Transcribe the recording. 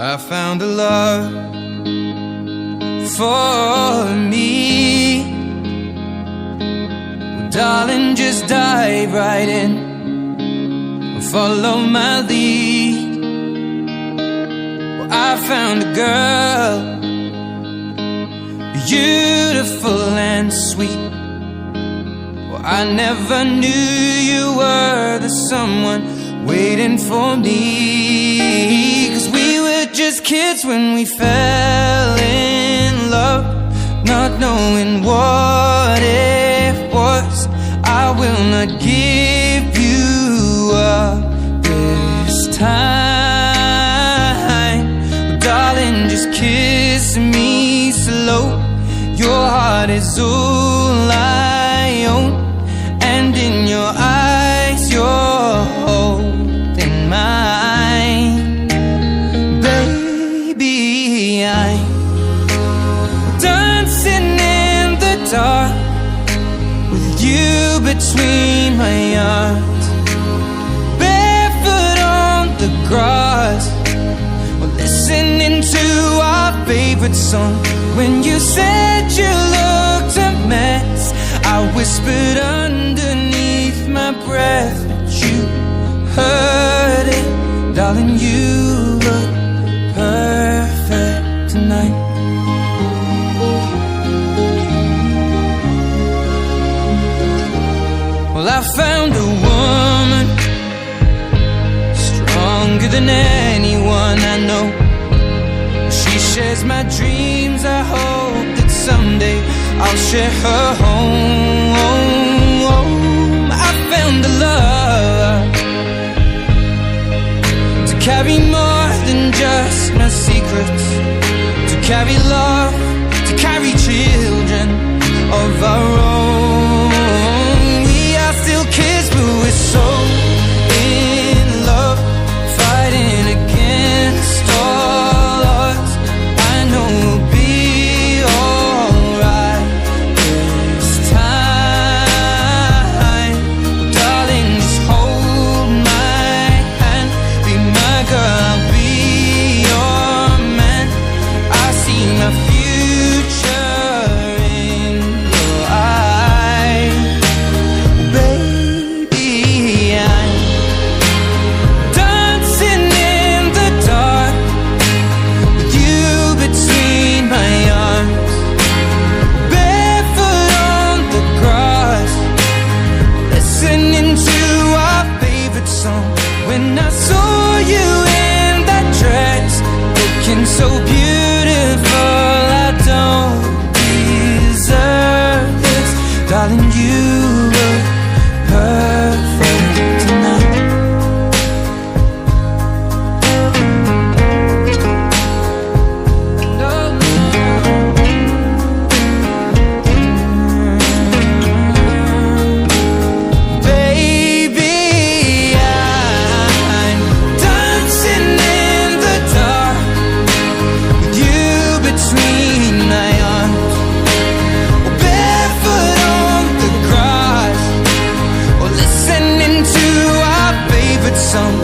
I found a love for me. Well, darling, just dive right in and follow my lead. Well, I found a girl, beautiful and sweet. Well, I never knew you were the someone waiting for me. 'Cause we were just kids when we fell in love, not knowing what it was. I will not give you up this time. Well, darling, just kiss me slow. Your heart is all I own, and in your eyes you're holding mine. Baby, I'm dancing in the dark with you between my arms, barefoot on the grass. We're listening to our favorite song. When you said you looked a mess, I whispered underneath my breath, but you heard it. Darling, you look perfect tonight. Well, I found a woman stronger than anyone I know. She shares my dreams. I hope that someday I'll share her home. I found a love to carry more than just my secrets, to carry love, to carry children of our own. We are still kids, but we're so in love, fighting against all odds. I know we'll be alright this time. Darling, just hold my hand, be my girl, I'll be your man. I see my future in your eyes. Baby, I'm dancing in the dark with you between my arms, barefoot on the grass, listening to our favorite song. When I saw you in that dress, looking so beautiful, I don't deserve this. Darling, you look perfect tonight. Baby, I'm dancing in the dark with you between my arms, barefoot on the grass, or listening to our favorite song.